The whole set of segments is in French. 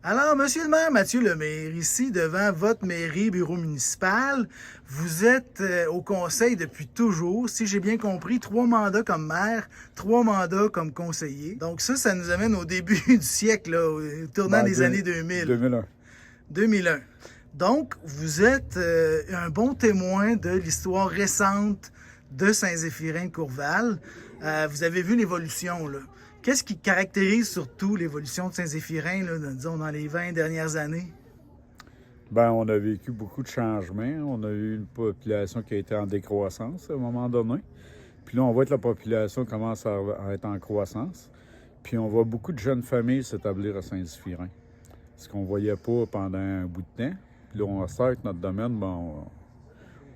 Alors, Monsieur le maire Mathieu Lemire, ici devant votre mairie, bureau municipal, vous êtes au conseil depuis toujours. Si j'ai bien compris, 3 mandats comme maire, 3 mandats comme conseiller. Donc ça nous amène au début du siècle, là, au tournant des années 2000. 2001. 2001. Donc, vous êtes un bon témoin de l'histoire récente de Saint-Zéphirin de Courval. Vous avez vu l'évolution, là. Qu'est-ce qui caractérise surtout l'évolution de Saint-Zéphirin, là, disons, dans les 20 dernières années? Ben, on a vécu beaucoup de changements. On a eu une population qui a été en décroissance à un moment donné. Puis là, on voit que la population commence à être en croissance. Puis on voit beaucoup de jeunes familles s'établir à Saint-Zéphirin. Ce qu'on ne voyait pas pendant un bout de temps. Puis là, on sait que notre domaine,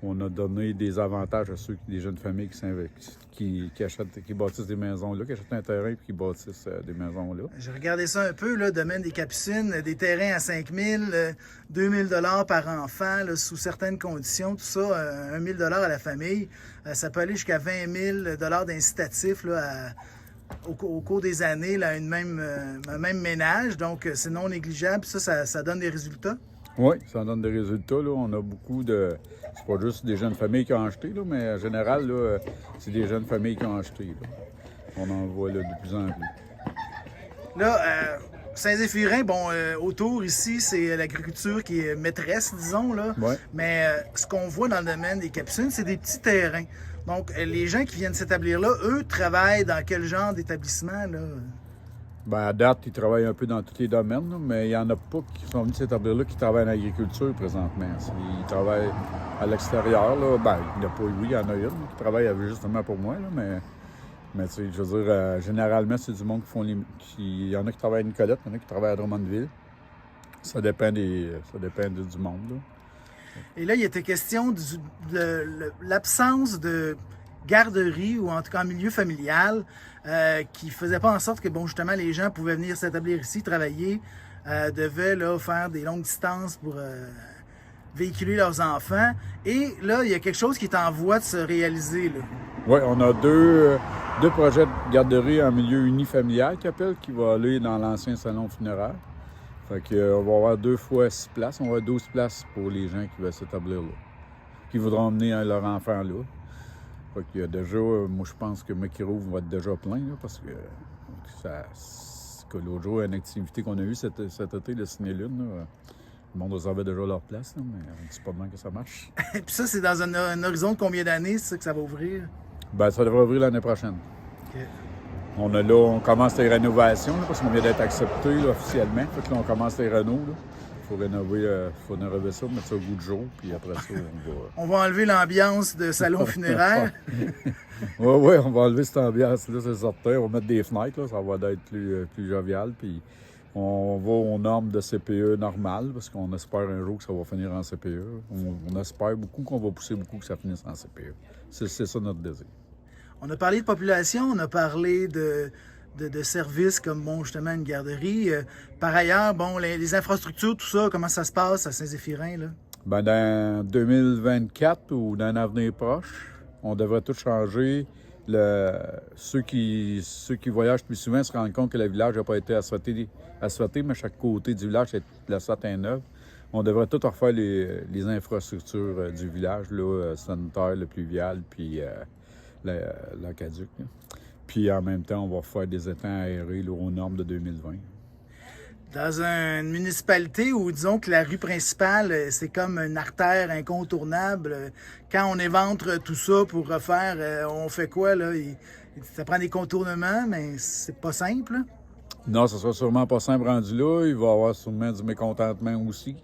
on a donné des avantages à ceux, des jeunes familles qui achètent, qui bâtissent des maisons là, qui achètent un terrain puis qui bâtissent des maisons là. J'ai regardé ça un peu, là, domaine des Capucines, des terrains à 5 000, 2 000 $ par enfant, là, sous certaines conditions, tout ça, 1 000 $ à la famille. Ça peut aller jusqu'à 20 000 $ d'incitatifs là, au cours des années, là, un même ménage. Donc, c'est non négligeable. Ça donne des résultats. Oui, ça donne des résultats. Là. On a beaucoup de... C'est pas juste des jeunes familles qui ont acheté, là, mais en général, là, c'est des jeunes familles qui ont acheté. Là. On en voit là, de plus en plus. Là, Saint-Zéphirin, autour ici, c'est l'agriculture qui est maîtresse, disons, là. Ouais. Mais ce qu'on voit dans le domaine des Capucines, c'est des petits terrains. Donc, les gens qui viennent s'établir là, eux, travaillent dans quel genre d'établissement, là? Ben, à date, ils travaillent un peu dans tous les domaines, là, mais il n'y en a pas qui sont venus s'établir là qui travaillent en agriculture présentement. Ils travaillent à l'extérieur. Là. Ben, il n'y a pas, oui, il y en a une qui travaille justement pour moi, là, mais tu sais, je veux dire, généralement, c'est du monde qui font les. Il y en a qui travaillent à Nicolette, il y en a qui travaillent à Drummondville. Ça dépend du monde. Là. Et là, il était question de l'absence de garderie, ou en tout cas en milieu familial, qui faisait pas en sorte que, justement, les gens pouvaient venir s'établir ici, travailler, devaient là, faire des longues distances pour véhiculer leurs enfants. Et là, il y a quelque chose qui est en voie de se réaliser, là. Oui, on a deux projets de garderie en milieu unifamilial qui va aller dans l'ancien salon funéraire. Fait qu'on va avoir 2 fois 6 places. On va avoir 12 places pour les gens qui veulent s'établir là, qui voudront emmener leur enfant là. Fait qu'il y a déjà, moi je pense que Makiro va être déjà plein, là, parce que l'autre jour, une activité qu'on a eue cet été, le Ciné-Lune, là, le monde réservait déjà leur place, là, mais on ne dit pas demain que ça marche. Et puis ça, c'est dans un horizon de combien d'années, c'est ça que ça va ouvrir? Ben, ça devrait ouvrir l'année prochaine. Okay. On commence les rénovations, là, parce qu'on vient d'être accepté là, officiellement. Fait que là, on commence les rénaux. Il faut rénover ça, mettre ça au goût du jour, puis après ça, on va... On va enlever l'ambiance de salon funéraire. Oui, on va enlever cette ambiance-là, c'est certain. On va mettre des fenêtres, là, ça va être plus jovial, puis on va aux normes de CPE normales, parce qu'on espère un jour que ça va finir en CPE. On espère beaucoup qu'on va pousser beaucoup que ça finisse en CPE. C'est ça notre désir. On a parlé de population, on a parlé de services comme, justement, une garderie. Par ailleurs, les infrastructures, tout ça, comment ça se passe à Saint-Zéphirin, là? Ben, dans 2024 ou dans un avenir proche, on devrait tout changer. Ceux qui voyagent plus souvent se rendent compte que le village n'a pas été asphalté, mais chaque côté du village, l'asphalte est neuve. On devrait tout refaire les infrastructures du village, là, sanitaire, le pluvial, puis l'aqueduc. Puis en même temps, on va faire des étangs aérés là, aux normes de 2020. Dans une municipalité où, disons que la rue principale, c'est comme une artère incontournable, quand on éventre tout ça pour refaire, on fait quoi, là? Ça prend des contournements, mais c'est pas simple, là. Non, ça sera sûrement pas simple rendu là. Il va y avoir sûrement du mécontentement aussi.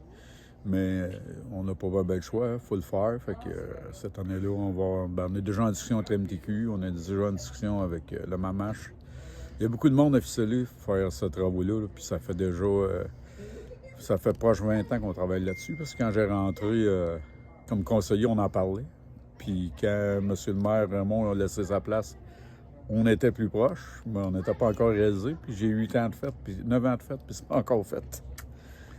Mais on n'a pas vraiment le choix, il faut le faire. Fait que cette année-là, on est déjà en discussion avec MTQ, on est déjà en discussion avec le Mamache. Il y a beaucoup de monde à ficeler pour faire ce travaux-là, là, puis ça fait déjà... ça fait proche 20 ans qu'on travaille là-dessus, parce que quand j'ai rentré comme conseiller, on en parlait. Puis quand M. le maire Raymond a laissé sa place, on était plus proches, mais on n'était pas encore réalisé. Puis j'ai 8 ans de fête, puis 9 ans de fête, puis c'est pas encore fait.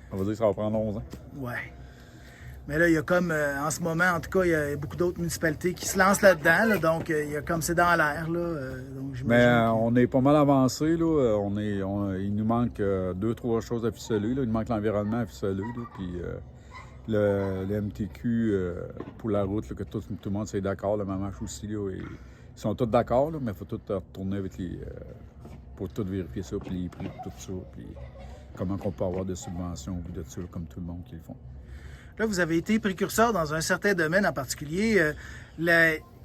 On va dire que ça va prendre 11 ans. Ouais. Mais là, il y a comme, en ce moment, en tout cas, il y a beaucoup d'autres municipalités qui se lancent là-dedans. Là, donc, il y a comme c'est dans l'air. Là, donc, Mais j'imagine on est pas mal avancé. Là. Il nous manque 2-3 choses à ficeler. Là. Il nous manque l'environnement à ficeler. Là. Puis le MTQ pour la route, là, que tout le monde c'est d'accord. Le Mamache aussi. Là, ils sont tous d'accord, là, mais il faut tout retourner avec les. Pour tout vérifier ça, puis les prix, tout ça. Puis comment on peut avoir des subventions ou de ça, là, comme tout le monde qui le font. Là, vous avez été précurseur dans un certain domaine en particulier.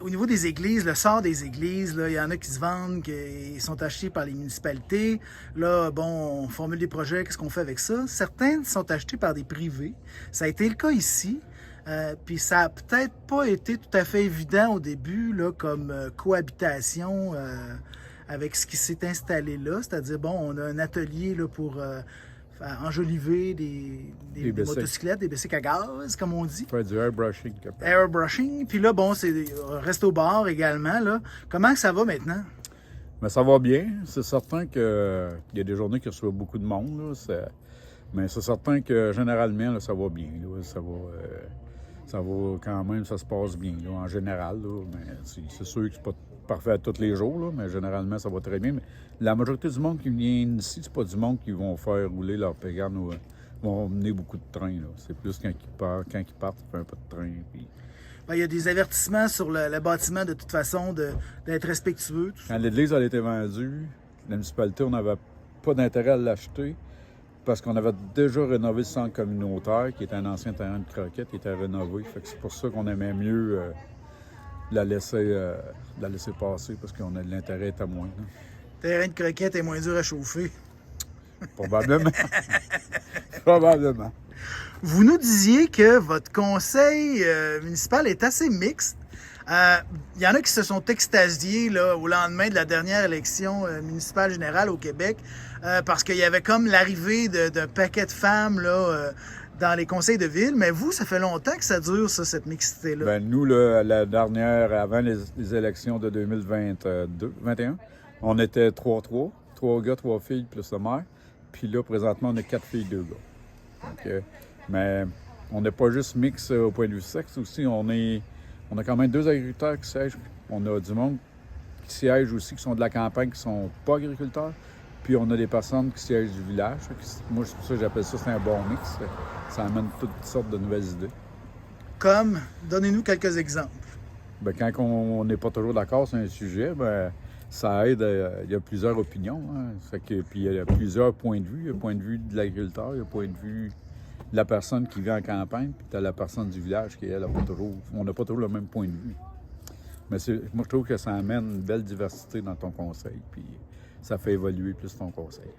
Au niveau des églises, le sort des églises, là, il y en a qui se vendent, qui sont achetés par les municipalités. Là, bon, on formule des projets, qu'est-ce qu'on fait avec ça? Certains sont achetés par des privés. Ça a été le cas ici. Puis ça a peut-être pas été tout à fait évident au début, là, comme cohabitation avec ce qui s'est installé là. C'est-à-dire, bon, on a un atelier là, pour enjoliver des motocyclettes, des bicycles à gaz, comme on dit. Faire du airbrushing. Airbrushing. Puis là, bon, c'est resto-bar également. Là. Comment ça va maintenant? Mais ça va bien. C'est certain qu'il y a des journées qui reçoivent beaucoup de monde. Là. Mais c'est certain que généralement, là, ça va bien. Là. Ça va quand même, ça se passe bien là, en général. Là. Mais c'est sûr que c'est pas parfait à tous les jours, là, mais généralement, ça va très bien. Mais la majorité du monde qui vient ici, c'est pas du monde qui vont faire rouler leur pégane ou vont emmener beaucoup de trains. C'est plus quand ils partent, ça fait un peu de train. Puis... Ben, il y a des avertissements sur le bâtiment, de toute façon, d'être respectueux. Quand l'église a été vendue, la municipalité, on n'avait pas d'intérêt à l'acheter parce qu'on avait déjà rénové le centre communautaire, qui était un ancien terrain de croquettes, qui était rénové. Fait que c'est pour ça qu'on aimait mieux la laisser passer, parce qu'on a de l'intérêt était moins. Là. Terrain de croquettes est moins dur à chauffer. Probablement. Probablement. Vous nous disiez que votre conseil municipal est assez mixte. Il y en a qui se sont extasiés là, au lendemain de la dernière élection municipale générale au Québec parce qu'il y avait comme l'arrivée d'un paquet de femmes là, dans les conseils de ville. Mais vous, ça fait longtemps que ça dure, ça, cette mixité-là. Bien, nous, là, la dernière, avant les élections de 2021, on était 3-3. 3 gars, 3 filles, plus le maire. Puis là, présentement, on est 4 filles, 2 gars. Donc, mais on n'est pas juste mix au point de vue sexe aussi. On a quand même 2 agriculteurs qui siègent. On a du monde qui siège aussi, qui sont de la campagne, qui sont pas agriculteurs. Puis on a des personnes qui siègent du village. Moi, c'est pour ça que j'appelle ça, c'est un bon mix. Ça amène toutes sortes de nouvelles idées. Comme, donnez-nous quelques exemples. Bien, quand on n'est pas toujours d'accord sur un sujet, bien, ça aide. Il y a plusieurs opinions. Hein. Puis il y a plusieurs points de vue. Il y a le point de vue de l'agriculteur, il y a le point de vue de la personne qui vit en campagne, puis tu as la personne du village qui, elle, on n'a pas toujours le même point de vue. Mais moi, je trouve que ça amène une belle diversité dans ton conseil, puis ça fait évoluer plus ton conseil.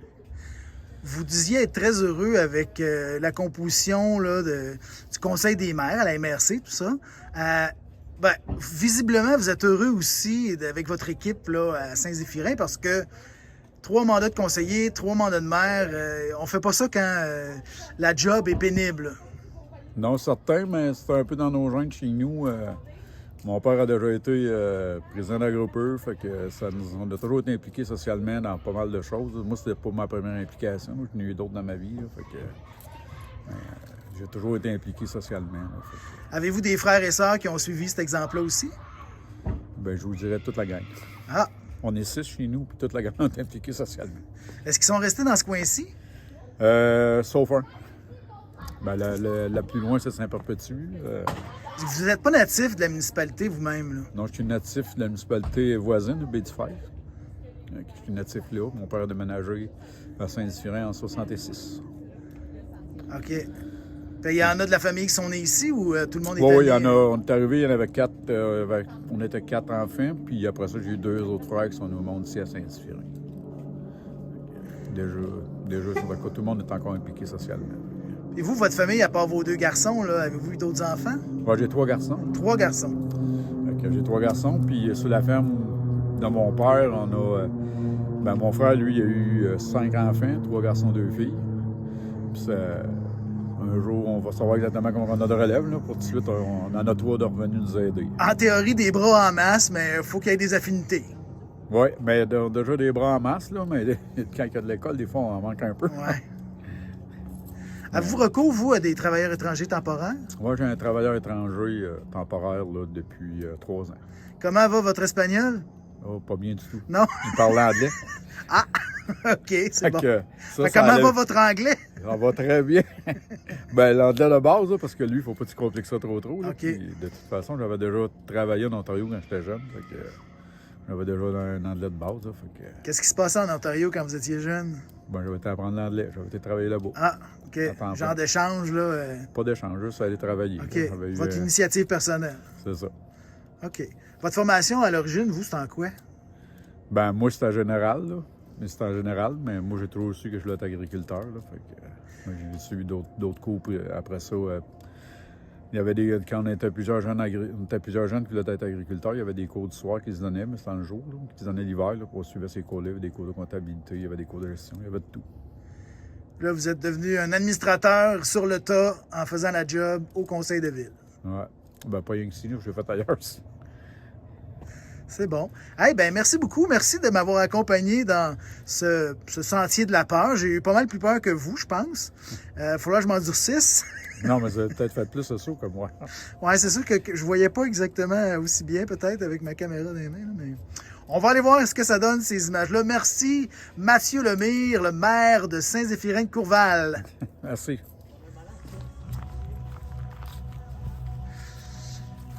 Vous disiez être très heureux avec la composition là, du Conseil des maires à la MRC, tout ça. Ben, visiblement, vous êtes heureux aussi avec votre équipe là, à Saint-Zéphirin parce que 3 mandats de conseiller, 3 mandats de maire, on fait pas ça quand la job est pénible. Non, certain, mais c'est un peu dans nos gènes chez nous. Mon père a déjà été président d'Agropur, fait que on a toujours été impliqués socialement dans pas mal de choses. Moi, c'était pas ma première implication. J'en ai eu d'autres dans ma vie. Là, fait que, j'ai toujours été impliqué socialement. Là, Avez-vous des frères et sœurs qui ont suivi cet exemple-là aussi? Bien, je vous dirais toute la gang. Ah! On est 6 chez nous, puis toute la gang est impliquée socialement. Est-ce qu'ils sont restés dans ce coin-ci? Sauf un. Ben, la plus loin, c'est Saint-Perpétue. Vous n'êtes pas natif de la municipalité vous-même, là? Non, je suis natif de la municipalité voisine, de Baie-du-Fer. Je suis natif là. Mon père a déménagé à Saint-Zéphirin en 1966. OK. Il y en a de la famille qui sont nés ici ou tout le monde est Oui, il y en a. On est arrivé, il y en avait 4. On était 4 enfants, puis après ça, j'ai eu 2 autres frères qui sont au monde ici à Saint-Zéphirin. Déjà, tout le monde est encore impliqué socialement. Et vous, votre famille, à part vos 2 garçons, là, avez-vous eu d'autres enfants? Ouais, j'ai 3 garçons. 3 garçons. J'ai 3 garçons, puis sur la ferme de mon père, on a... Ben, mon frère, lui, il a eu 5 enfants, 3 garçons, 2 filles. Puis un jour, on va savoir exactement comment on a de relève. Là, pour tout de suite, on en a 3 de revenus nous aider. En théorie, des bras en masse, mais il faut qu'il y ait des affinités. Oui, mais déjà des bras en masse, là, mais quand il y a de l'école, des fois, on en manque un peu. Ouais. Avez-vous recours, vous, à des travailleurs étrangers temporaires? Moi, j'ai un travailleur étranger temporaire là, depuis 3 ans. Comment va votre espagnol? Oh, pas bien du tout. Non? Il parle anglais. Ah! OK, c'est Fait bon. que ça Comment allait- va votre anglais? Ça va très bien. Ben, l'anglais de base, là, parce que lui, il faut pas que tu compliques ça trop. Là. OK. Puis, de toute façon, j'avais déjà travaillé en Ontario quand j'étais jeune. Fait que j'avais déjà un anglais de base. Là, fait que, Qu'est-ce qui se passait en Ontario quand vous étiez jeune? ben, j'avais été apprendre l'anglais. J'avais été travailler là-bas. Ah, OK. Attends, Genre pas. d'échange, là. Pas d'échange, juste aller travailler. OK. là. J'avais eu, Votre initiative personnelle. c'est ça. OK. Votre formation, à l'origine, vous, c'est en quoi? Ben, moi, c'était en général, là. Mais c'était en général, mais moi, j'ai toujours su que je voulais être agriculteur, là. Fait que, moi, j'ai suivi d'autres cours après ça. Il y avait quand on était plusieurs jeunes, qui voulaient être agriculteurs, il y avait des cours du soir qui se donnaient, mais c'était en le jour, là, qui se donnaient l'hiver, là, pour suivre ces cours-là. Il y avait des cours de comptabilité, il y avait des cours de gestion, il y avait de tout. Là, vous êtes devenu un administrateur sur le tas en faisant la job au conseil de ville. Ouais. Ben, pas rien que ici, là, je l'ai fait ailleurs aussi. C'est bon. Hey, ben merci beaucoup. Merci de m'avoir accompagné dans ce sentier de la peur. J'ai eu pas mal plus peur que vous, je pense. Il faudra que je m'endurcisse. Non, mais ça a peut-être fait plus de saut que moi. Ouais, c'est sûr que je voyais pas exactement aussi bien, peut-être, avec ma caméra dans les mains, là, mais on va aller voir ce que ça donne, ces images-là. Merci, Mathieu Lemire, le maire de Saint-Zéphirin-de-Courval. Merci.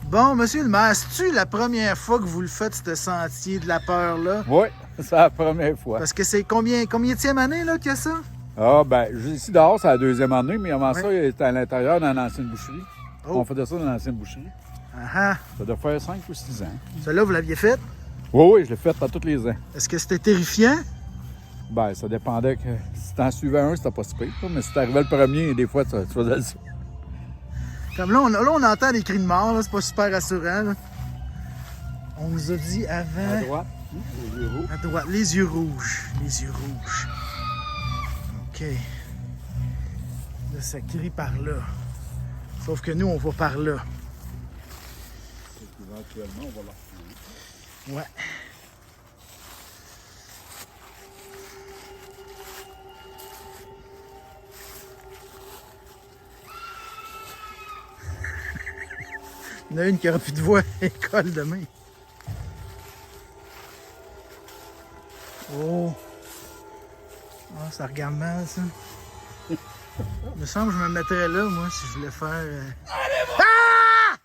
Bon, monsieur le maire, c'est-tu la première fois que vous le faites, ce sentier de la peur-là? Oui, c'est la première fois. Parce que c'est combienième année, là, qu'il y a ça? Ah, ben, ici dehors, c'est la 2e année, mais avant Ouais. ça, il était à l'intérieur dans l'ancienne boucherie. Oh. On faisait ça dans l'ancienne boucherie. Ah ah. Ça doit faire 5 ou 6 ans. Celle-là, vous l'aviez faite? Oui, oui, je l'ai fait à tous les ans. Est-ce que c'était terrifiant? Ben, ça dépendait que si t'en suivais un, c'était pas si pire, là, mais si t'arrivais le premier, des fois, tu faisais ça. Comme là, on entend des cris de mort, là, c'est pas super rassurant. Là. On nous a dit avant... À droite, au bureau. À droite, les yeux rouges. Les yeux rouges. OK. Là, ça crie par là. Sauf que nous, on va par là. Éventuellement, on va la retrouver. Ouais. Il y en a une qui aura plus de voix à l'école demain. Oh! Ah, ça regarde mal, ça. Il me semble que je me mettrais là, moi, si je voulais faire... Ah!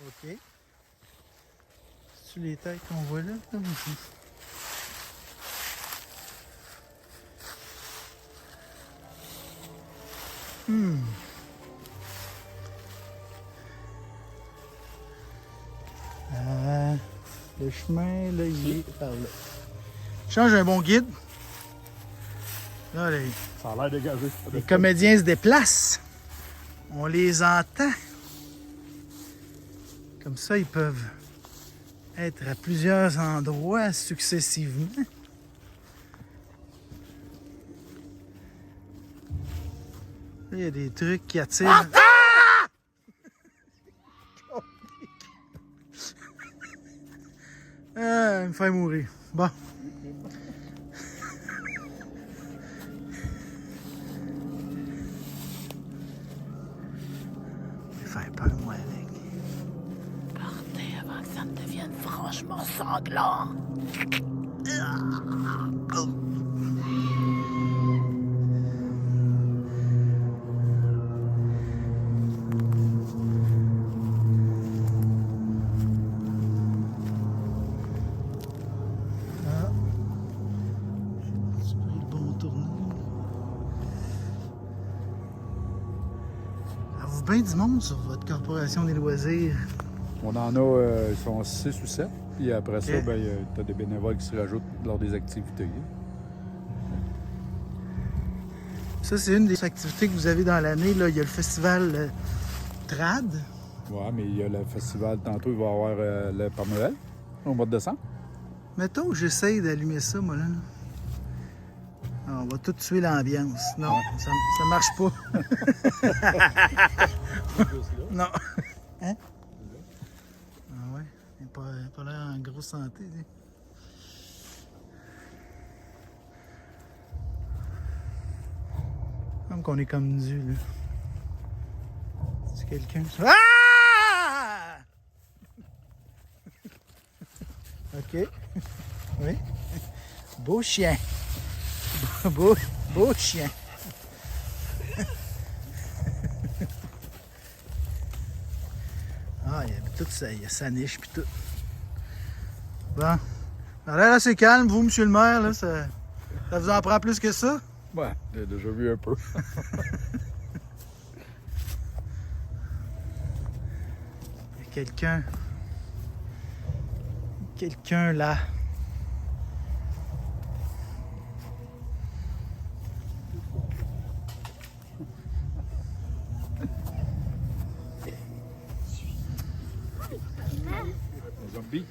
OK. C'est-tu les têtes qu'on voit là? Le chemin, là, il est par là. Change un bon guide. Là, Ça a l'air dégagé. les comédiens se déplacent. On les entend. Comme ça, ils peuvent être à plusieurs endroits successivement. Là, il y a des trucs qui attirent. Ah! Ah, il me fait mourir. Bon. Je vais faire peur, moi, avec. Partez avant que ça ne devienne franchement sanglant. J'ai pris le bon tournant. Avez-vous bien du monde sur votre corporation des loisirs? On en a, ils sont 6 ou 7. Puis après ça, Ok. ben, tu as des bénévoles qui se rajoutent lors des activités. Ça, c'est une des activités que vous avez dans l'année. Là. Il y a le festival Trad. Ouais, mais il y a le festival, tantôt, il va y avoir le Père Noël, au mois de décembre. Mettons que j'essaye d'allumer ça, moi, là. Ah, on va tout tuer l'ambiance. Non, ça marche pas. Non. Hein? Ah ouais? Il n'a pas l'air en grosse santé, lui. qu'on est comme dû, là. C'est quelqu'un... Ah! OK. Oui. Beau chien. Beau chien. Ah, il y a tout ça, il y a sa niche puis tout. Bon. Ça a l'air assez calme, vous, monsieur le maire, là. Ça vous en prend plus que ça? Ouais, j'ai déjà vu un peu. Il y a quelqu'un là. Un zombie.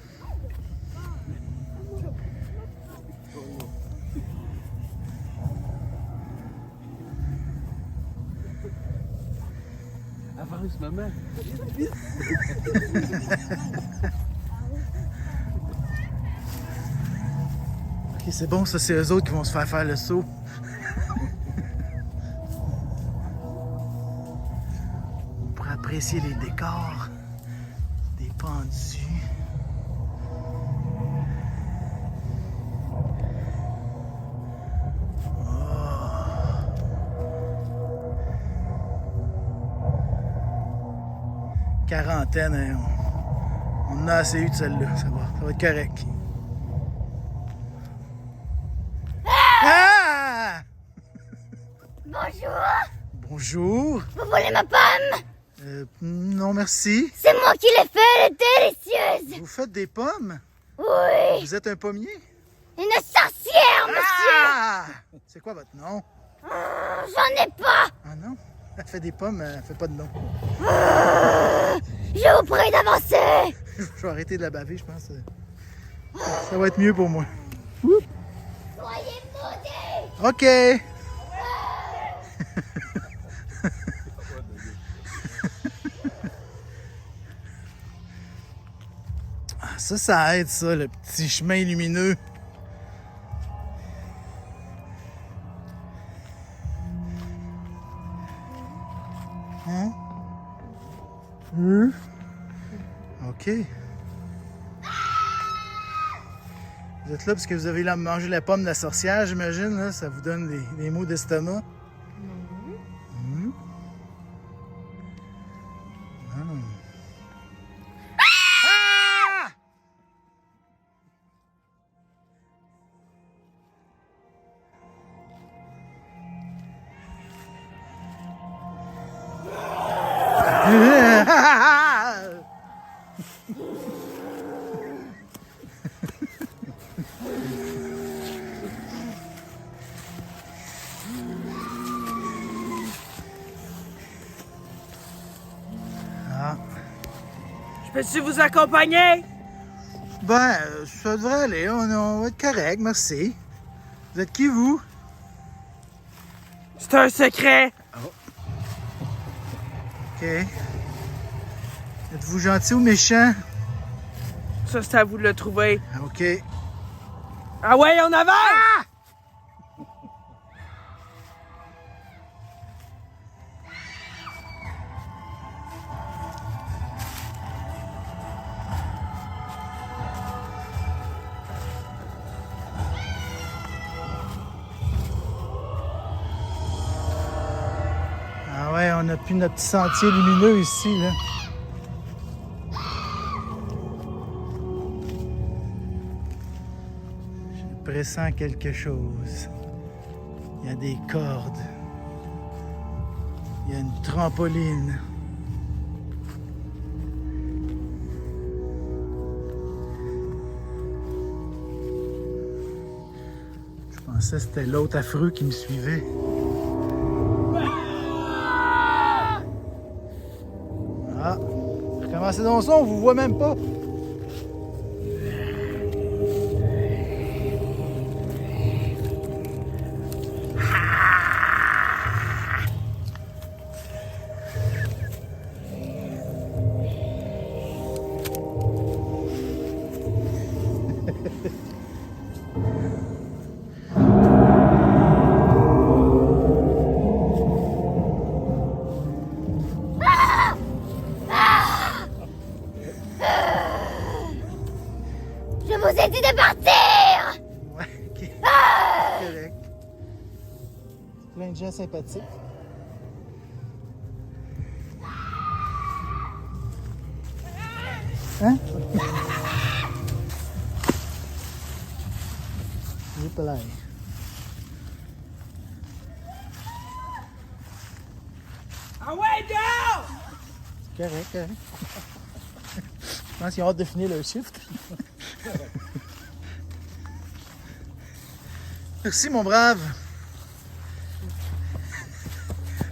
Avance, maman. Ok, c'est bon, ça, c'est eux autres qui vont se faire le saut. Pour apprécier les décors des pendus. Quarantaine, hein, on en a assez eu de celle-là, ça va être correct. Ah! Bonjour, Bonjour. vous voulez ma pomme? Non, merci. C'est moi qui l'ai fait, elle est délicieuse. Vous faites des pommes? Oui, Vous êtes un pommier? une sorcière, monsieur. Ah! C'est quoi votre nom? J'en ai pas. Ah non? Elle fait des pommes, elle fait pas de nom. Je vous prie d'avancer. Je vais arrêter de la baver, je pense. Ça va être mieux pour moi. Soyez maudits. OK. Ah, ça aide, ça, le petit chemin lumineux. Hein? OK. Vous êtes là parce que vous avez mangé la pomme de la sorcière, j'imagine, là? Ça vous donne des maux d'estomac? Non. Non. Ah! Ah. Peux-tu vous accompagner? Ben, ça devrait aller. On va être correct, merci. Vous êtes qui, vous? C'est un secret. OK. Êtes-vous gentil ou méchant? Ça, c'est à vous de le trouver. OK. Ah ouais, on avance! Ah ouais, on a plus notre petit sentier lumineux ici, là. Je pressens quelque chose. Il y a des cordes. Il y a une trampoline. Je pensais que c'était l'autre affreux qui me suivait. Ah! Recommencez dans le son, on vous voit même pas. vous ai dit de partir! Ouais, ok. Correct. Plein de gens sympathiques. Hein? J'ai pas l'air. Ah ouais, dehors! Correct, correct. Je pense qu'ils ont hâte de finir leur shift. Merci, mon brave.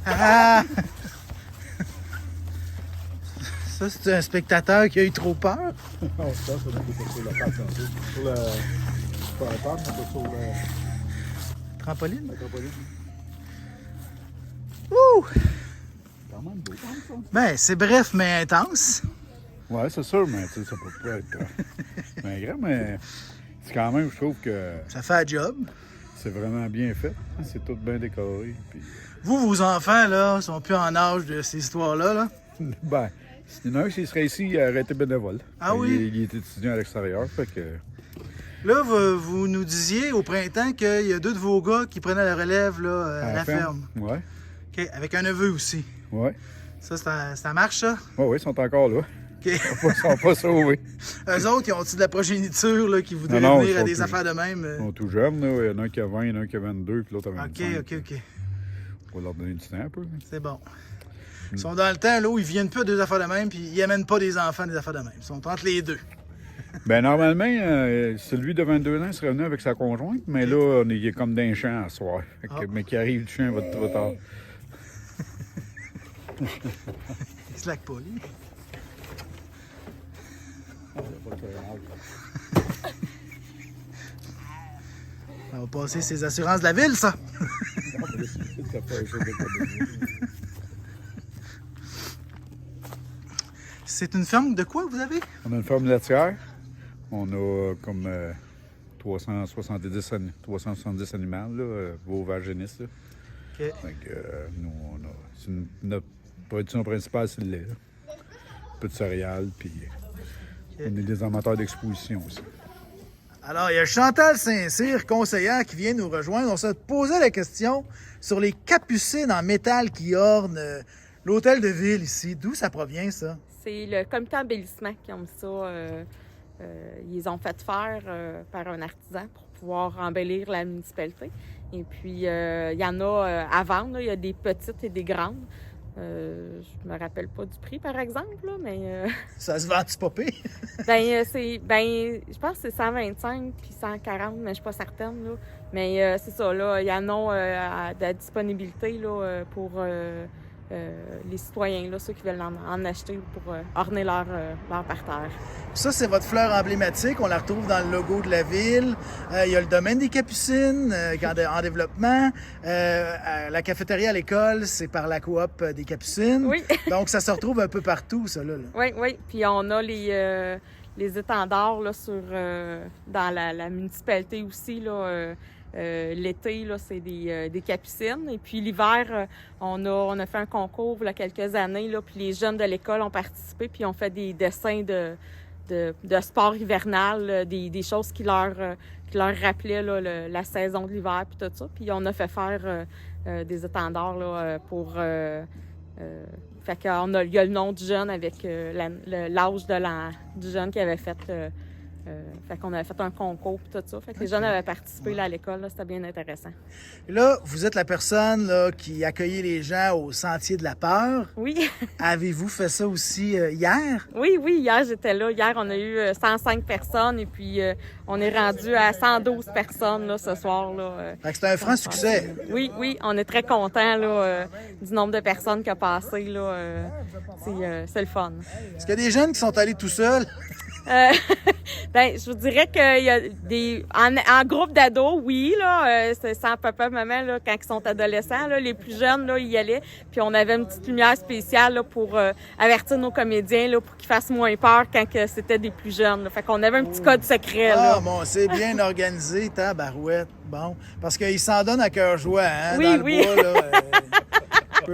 Ah! Ça, c'est un spectateur qui a eu trop peur. Non, ça, c'est sur la patte un peu. Sur le... Pas la patte, mais sur Trampoline. la trampoline. Ouh! Quand même beau, ça. Ben, c'est bref, mais intense. Ouais, c'est sûr, mais tu sais, ça peut pas être bien grave, mais c'est quand même, je trouve que Ça fait un job. c'est vraiment bien fait. C'est tout bien décoré. Puis, Vous, vos enfants, là, sont plus en âge de ces histoires-là, là. ben, il y en a un, s'il serait ici, il aurait été bénévole. Ah oui? Il est étudiant à l'extérieur, fait que... Là, vous nous disiez au printemps qu'il y a 2 de vos gars qui prenaient la relève, là, à la ferme. Ouais, OK, avec un neveu aussi. ouais. Ça marche, ça? Ouais, oui, ils sont encore là. OK. Ils sont pas sauvés. Eux autres, ils ont-ils de la progéniture, là, qui voudraient Non, venir ils à sont des tout- affaires de même? Ils sont tout jeunes, là. Il y en a un qui a 20, il y en a un qui a 22, puis l'autre a 25. OK. On va leur donner du temps un peu. C'est bon. Ils sont dans le temps, là, où ils viennent plus à des affaires de même, puis ils amènent pas des enfants à des affaires de même. Ils sont entre les deux. Ben normalement, celui de 22 ans serait venu avec sa conjointe, mais là, on est comme d'un champ à soir. Fait que, mais qui arrive du champ va être trop tard. Ils slack pas, lui. Ça va passer ses assurances de la ville, ça. C'est une ferme de quoi, vous avez? On a une ferme laitière. On a comme 370 animaux, là, veaux vaginistes. Là. OK. Fait que, nous, notre production principale, c'est le lait. Là. Un peu de céréales, puis on est des amateurs d'exposition aussi. Alors, il y a Chantal Saint-Cyr, conseillère, qui vient nous rejoindre. On se posait la question sur les capucines en métal qui ornent l'hôtel de ville ici. D'où ça provient, ça? C'est le comité embellissement qui ont ça. Ils les ont fait faire par un artisan pour pouvoir embellir la municipalité. Et puis, il y en a à vendre. Là. Il y a des petites et des grandes. Je me rappelle pas du prix, par exemple, là, mais... Ça se vend-tu pas pire? je pense que c'est 125 puis 140, mais je suis pas certaine, là. Mais c'est ça, là, il y en a de la disponibilité, là, pour les citoyens, là, ceux qui veulent en acheter pour orner leur parterre. Ça, c'est votre fleur emblématique. On la retrouve dans le logo de la ville. Il y a le domaine des Capucines qui est en développement. La cafétéria à l'école, c'est par la coop des Capucines. Oui. Donc, ça se retrouve un peu partout, ça, là. Oui. Puis on a les étendards là, dans la municipalité aussi, là. L'été, là, c'est des capucines. Et puis l'hiver, on a fait un concours il y a quelques années, là, puis les jeunes de l'école ont participé, puis ont fait des dessins de sport hivernal, là, des choses qui leur rappelaient là, la saison de l'hiver, puis tout ça. Puis on a fait faire des étendards là, pour... fait qu'il y a le nom du jeune avec l'âge du jeune qui avait fait... fait qu'on avait fait un concours et tout ça. Fait que les jeunes avaient participé là, à l'école. Là, c'était bien intéressant. Et là, vous êtes la personne là, qui accueillait les gens au Sentier de la Peur. Oui. Avez-vous fait ça aussi hier? Oui, hier, j'étais là. Hier, on a eu 105 personnes et puis on est rendu à 112 personnes là, ce soir. Là, Fait que c'est un franc succès. Oui, on est très contents là, du nombre de personnes qui a passé. Là, c'est le fun. Est-ce qu'il y a des jeunes qui sont allés tout seuls? Je vous dirais qu'il y a en groupe d'ados, oui, là, c'est sans papa, maman, là, quand ils sont adolescents, là, les plus jeunes, là, ils y allaient. Puis on avait une petite lumière spéciale, là, pour avertir nos comédiens, là, pour qu'ils fassent moins peur quand que c'était des plus jeunes, là. Fait qu'on avait un petit code secret, là. Ah, bon, c'est bien organisé, tabarouette. Bon, parce qu'ils s'en donnent à cœur joie, hein, Oui, dans le oui. bois, là.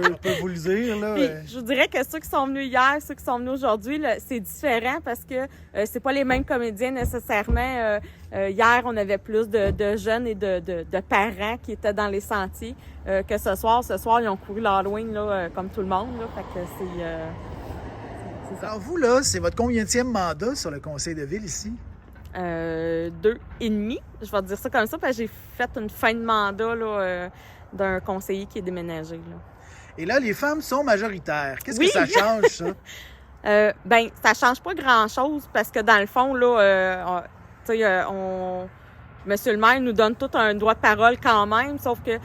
peut vous le dire. Là, Puis, je vous dirais que ceux qui sont venus hier, ceux qui sont venus aujourd'hui, là, c'est différent parce que c'est pas les mêmes comédiens nécessairement. Hier, on avait plus de jeunes et de parents qui étaient dans les sentiers que ce soir. Ce soir, ils ont couru l'Halloween là, comme tout le monde. Là, fait que c'est ça. Alors vous, là, c'est votre combienième mandat sur le conseil de ville ici? 2 et demi, je vais dire ça comme ça, parce que j'ai fait une fin de mandat là, d'un conseiller qui est déménagé. Là. Et là, les femmes sont majoritaires. Qu'est-ce Oui. que ça change, ça? Ben, ça change pas grand-chose parce que dans le fond, là, tu sais, Monsieur le maire nous donne tout un droit de parole quand même, sauf que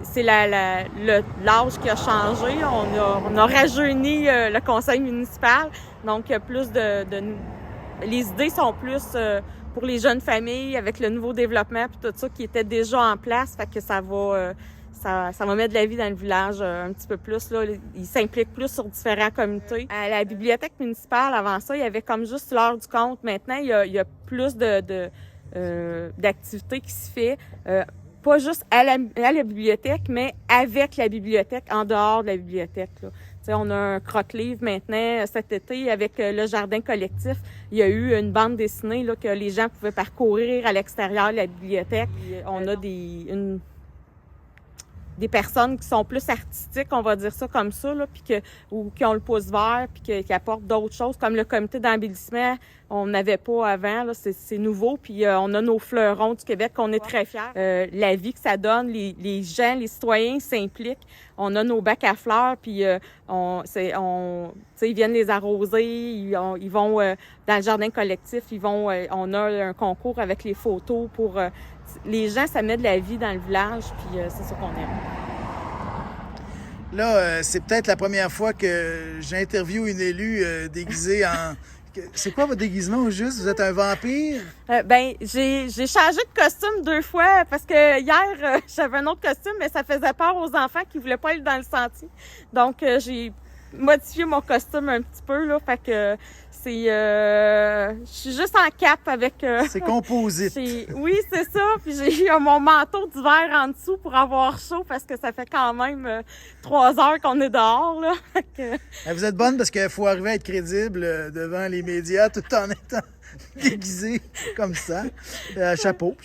c'est l'âge qui a changé. On a rajeuni le conseil municipal, donc il y a plus les idées sont plus pour les jeunes familles avec le nouveau développement puis tout ça qui était déjà en place, fait que ça va mettre de la vie dans le village un petit peu plus. Là. Ils s'impliquent plus sur différents comités. À la bibliothèque municipale, avant ça, il y avait comme juste l'heure du compte. Maintenant, il y a plus d'activités qui se fait, pas juste à la bibliothèque, mais avec la bibliothèque, en dehors de la bibliothèque. Là. On a un croque-livre maintenant cet été avec le jardin collectif. Il y a eu une bande dessinée là, que les gens pouvaient parcourir à l'extérieur de la bibliothèque. On a des personnes qui sont plus artistiques, on va dire ça comme ça, là, ou qui ont le pouce vert, puis qui apportent d'autres choses, comme le comité d'embellissement, on n'avait pas avant, là, c'est nouveau, puis on a nos fleurons du Québec, qu'on est très fiers. La vie que ça donne, les gens, les citoyens s'impliquent. On a nos bacs à fleurs, puis ils viennent les arroser, ils vont dans le jardin collectif, on a un concours avec les photos pour... les gens, ça met de la vie dans le village, puis c'est ça qu'on aime. Là, c'est peut-être la première fois que j'interviewe une élue déguisée en... C'est quoi votre déguisement au juste? Vous êtes un vampire? J'ai changé de costume 2 fois parce que hier, j'avais un autre costume, mais ça faisait peur aux enfants qui voulaient pas aller dans le sentier. Donc, j'ai modifié mon costume un petit peu, là, fait que je suis juste en cap avec... C'est composite. Oui, c'est ça. Puis j'ai eu mon manteau d'hiver en dessous pour avoir chaud parce que ça fait quand même 3 heures qu'on est dehors, là. Vous êtes bonne parce qu'il faut arriver à être crédible devant les médias tout en étant déguisé comme ça. Chapeau.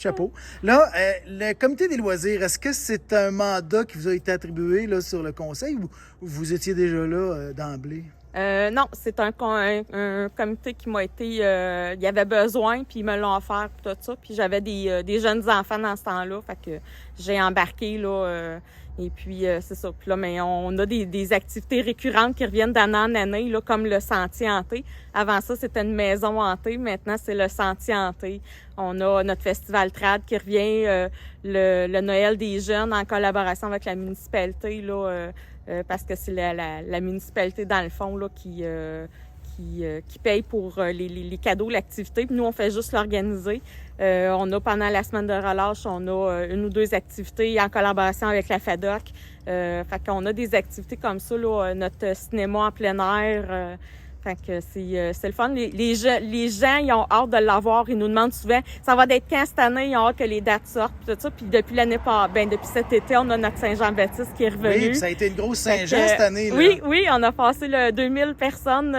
Là, le comité des loisirs, est-ce que c'est un mandat qui vous a été attribué là, sur le conseil ou vous étiez déjà là d'emblée? Non, c'est un comité qui m'a été... il y avait besoin, puis ils me l'ont offert, tout ça. Puis j'avais des jeunes enfants dans ce temps-là, fait que j'ai embarqué, là... et puis, c'est ça. Puis là, mais on a des activités récurrentes qui reviennent d'année en année, là, comme le sentier hanté. Avant ça, c'était une maison hantée. Maintenant, c'est le sentier hanté. On a notre festival trad qui revient, le Noël des jeunes en collaboration avec la municipalité, là... parce que c'est la municipalité, dans le fond, là, qui paye pour les cadeaux, l'activité. Puis nous, on fait juste l'organiser. On a, pendant la semaine de relâche, on a 1 ou 2 activités en collaboration avec la FADOC. Fait qu'on a des activités comme ça, là, notre cinéma en plein air. Fait que c'est le fun. Les gens, ils ont hâte de l'avoir. Ils nous demandent souvent, ça va être quand cette année? Ils ont hâte que les dates sortent, tout ça. Puis depuis depuis cet été, on a notre Saint-Jean-Baptiste qui est revenu. Oui, puis ça a été une grosse Saint-Jean cette année. Là. Oui, on a passé 2000 personnes.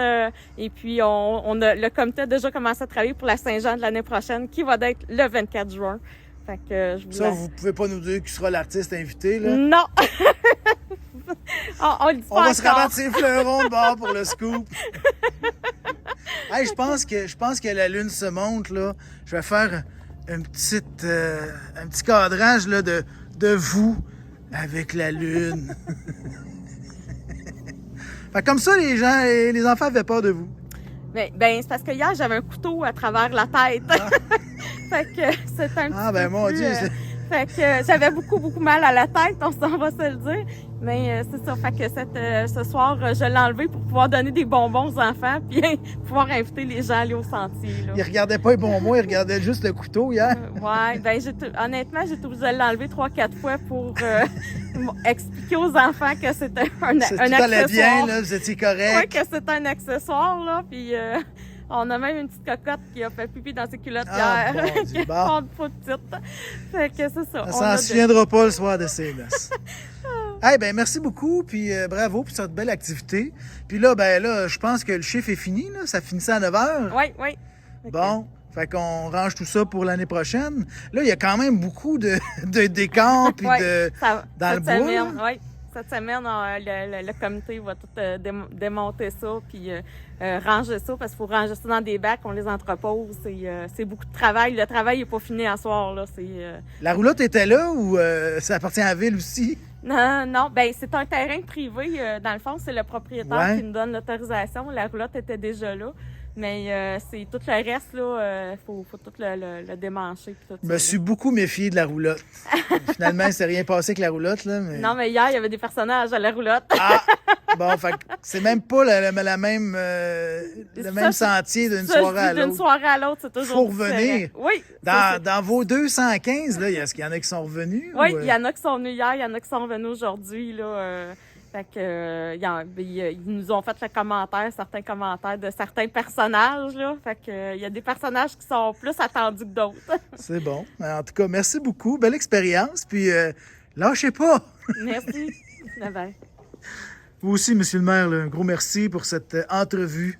Et puis, le comité a déjà commencé à travailler pour la Saint-Jean de l'année prochaine, qui va être le 24 juin. Fait que vous pouvez pas nous dire qui sera l'artiste invité, là? Non! on le dit pas on va encore. se rabattre ses fleurons de bord pour le scoop. Hey, je pense que la lune se montre, là. Je vais faire un petit cadrage là, de vous avec la lune. Fait comme ça, les enfants avaient peur de vous. C'est parce que hier, j'avais un couteau à travers la tête. Ah. Fait que c'était un petit peu mon plus, Dieu! Fait que j'avais beaucoup mal à la tête, on va se le dire. Mais c'est ça, fait que ce soir, je l'ai enlevé pour pouvoir donner des bonbons aux enfants puis pouvoir inviter les gens à aller au sentier. Là. Ils regardaient pas les bonbons, ils regardaient juste le couteau hier. Ouais, honnêtement, j'ai été obligée de l'enlever 3-4 fois pour expliquer aux enfants que c'était un accessoire. Tout allait bien, là, vous étiez correct. Oui, que c'était un accessoire, là, puis... on a même une petite cocotte qui a fait pipi dans ses culottes hier. Bon, qui est pas petite. Fait que c'est ça. Ça s'en souviendra pas le soir de ses noces. Eh ben merci beaucoup, puis bravo pour cette belle activité. Puis là, je pense que le chiffre est fini, là. Ça finissait à 9 h. Oui, oui. Bon, fait qu'on range tout ça pour l'année prochaine. Là, il y a quand même beaucoup de décors, puis dans le bois. Oui, cette semaine, le comité va tout démonter ça, puis ranger ça, parce qu'il faut ranger ça dans des bacs, on les entrepose. C'est beaucoup de travail. Le travail n'est pas fini à soir, là. La roulotte était là ou ça appartient à la ville aussi? Non, ben c'est un terrain privé. Dans le fond, c'est le propriétaire qui nous donne l'autorisation. La roulotte était déjà là. Mais c'est tout le reste, là, faut tout le démancher. Je me suis beaucoup méfié de la roulotte. Finalement, il s'est rien passé avec la roulotte. Là, mais... Non, mais hier, il y avait des personnages à la roulotte. Ah! Bon, fait c'est même pas le même sentier d'une soirée à l'autre. D'une soirée à l'autre, c'est toujours faut revenir. Oui. Dans vos 215, là, est-ce qu'il y en a qui sont revenus? Oui, il y en a qui sont venus hier, il y en a qui sont revenus aujourd'hui, là. Fait que, ils nous ont fait certains commentaires de certains personnages, là. Fait que, il y a des personnages qui sont plus attendus que d'autres. C'est bon. En tout cas, merci beaucoup. Belle expérience. Puis, lâchez pas. Merci. Bye bye. Vous aussi, monsieur le maire, là, un gros merci pour cette entrevue.